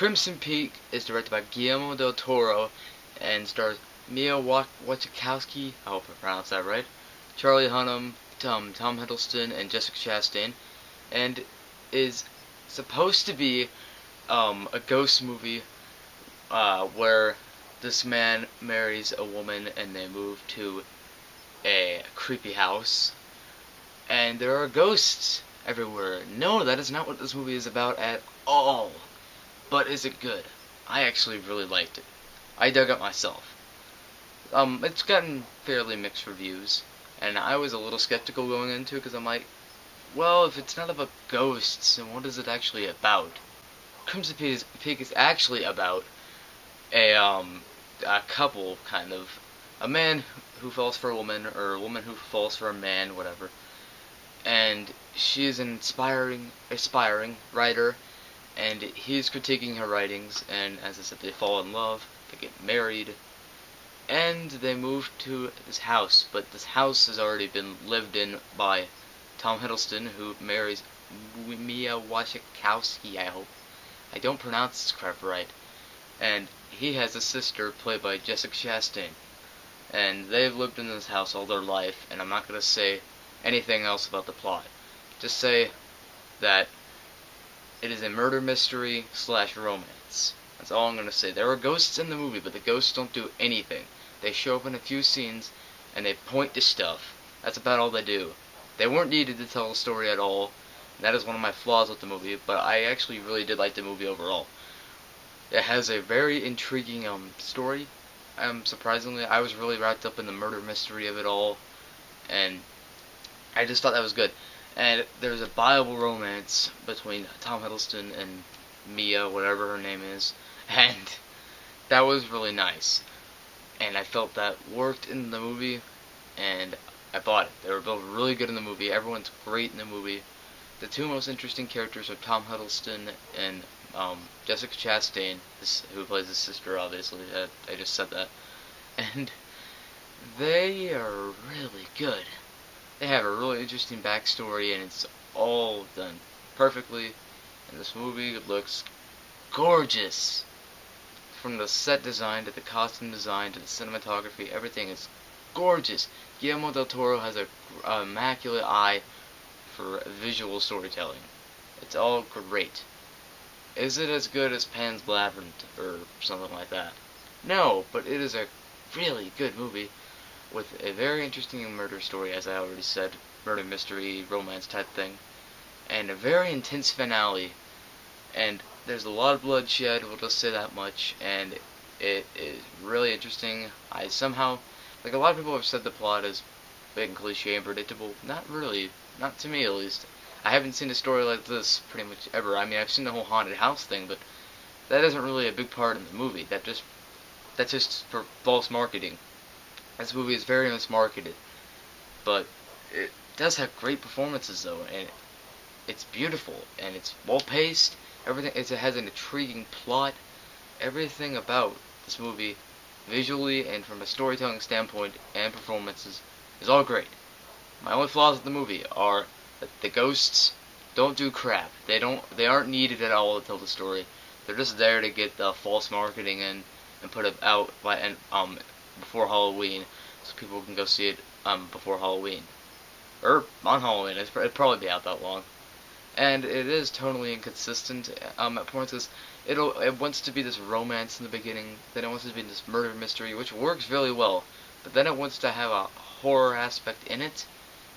Crimson Peak is directed by Guillermo Del Toro and stars Mia Wasikowska, I hope I pronounced that right, Charlie Hunnam, Tom Hiddleston, and Jessica Chastain, and is supposed to be a ghost movie where this man marries a woman and they move to a creepy house, and there are ghosts everywhere. No, that is not what this movie is about at all. But is it good? I actually really liked it. I dug it myself. It's gotten fairly mixed reviews, and I was a little skeptical going into it because I'm like, well, if it's not about ghosts, then what is it actually about? Crimson Peak is actually about a couple, kind of. A man who falls for a woman, or a woman who falls for a man, whatever. And she is an aspiring writer, and he's critiquing her writings, and as I said, they fall in love, they get married, and they move to this house, but this house has already been lived in by Tom Hiddleston, who marries Mia Wasikowska, I hope. I don't pronounce this crap right. And he has a sister played by Jessica Chastain. And they've lived in this house all their life, and I'm not going to say anything else about the plot. Just say that it is a murder mystery / romance. That's all I'm going to say. There are ghosts in the movie, but the ghosts don't do anything. They show up in a few scenes, and they point to stuff. That's about all they do. They weren't needed to tell a story at all. And that is one of my flaws with the movie, but I actually really did like the movie overall. It has a very intriguing story. Surprisingly, I was really wrapped up in the murder mystery of it all, and I just thought that was good. And there's a viable romance between Tom Hiddleston and Mia, whatever her name is, and that was really nice. And I felt that worked in the movie, and I bought it. They were both really good in the movie. Everyone's great in the movie. The two most interesting characters are Tom Hiddleston and Jessica Chastain, who plays his sister, obviously. I just said that. And they are really good. They have a really interesting backstory, and it's all done perfectly. And this movie looks gorgeous. From the set design to the costume design to the cinematography, everything is gorgeous. Guillermo Del Toro has an immaculate eye for visual storytelling. It's all great. Is it as good as Pan's Labyrinth or something like that? No, but it is a really good movie with a very interesting murder story, as I already said, murder mystery, romance type thing, and a very intense finale. And there's a lot of bloodshed, we'll just say that much, and it is really interesting. I somehow, like a lot of people have said the plot is big and cliche and predictable. Not really, not to me at least. I haven't seen a story like this pretty much ever. I mean, I've seen the whole haunted house thing, but that isn't really a big part in the movie. That's just for false marketing. This movie is very mismarketed, but it does have great performances though, and it's beautiful and it's well paced. Everything, it has an intriguing plot. Everything about this movie, visually and from a storytelling standpoint and performances, is all great. My only flaws with the movie are that the ghosts don't do crap. They aren't needed at all to tell the story. They're just there to get the false marketing in and put it out before Halloween, so people can go see it before Halloween, or on Halloween. It'd probably be out that long. And it is totally inconsistent at points, because it wants to be this romance in the beginning, then it wants to be this murder mystery, which works really well, but then it wants to have a horror aspect in it,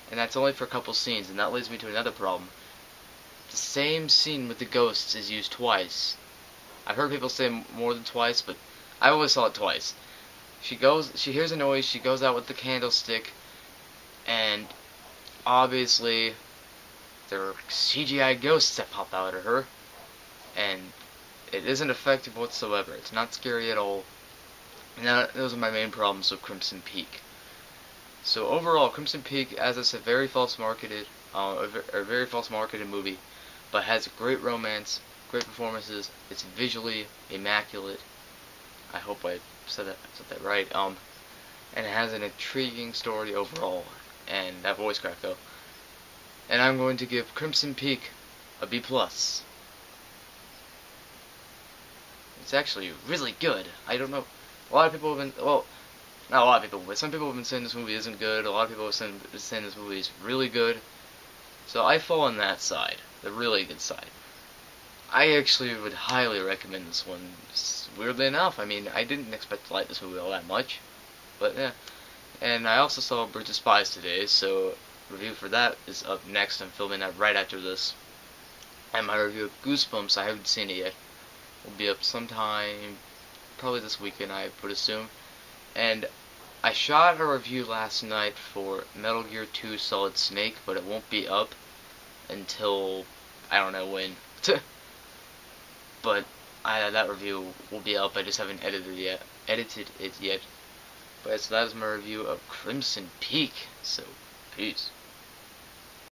and that's only for a couple scenes, and that leads me to another problem. The same scene with the ghosts is used twice. I've heard people say more than twice, but I always saw it twice. She hears a noise, she goes out with the candlestick, and obviously there are CGI ghosts that pop out at her, and it isn't effective whatsoever. It's not scary at all. And those are my main problems with Crimson Peak. So overall, Crimson Peak, as I said, very false marketed movie, but has great romance, great performances. It's visually immaculate. I hope I said that right. And it has an intriguing story overall, and that voice crack though. And I'm going to give Crimson Peak a B+. It's actually really good. I don't know. A lot of people have been, well, not a lot of people, but some people have been saying this movie isn't good. A lot of people have been saying this movie is really good. So I fall on that side, the really good side. I actually would highly recommend this one. Weirdly enough, I mean, I didn't expect to like this movie all that much, but yeah. And I also saw Bridge of Spies today, so review for that is up next. I'm filming that right after this. And my review of Goosebumps, I haven't seen it yet, will be up sometime, probably this weekend, I would assume. And I shot a review last night for Metal Gear 2 Solid Snake, but it won't be up until I don't know when. But that review will be up. I just haven't edited it yet. But so that is my review of Crimson Peak. So peace.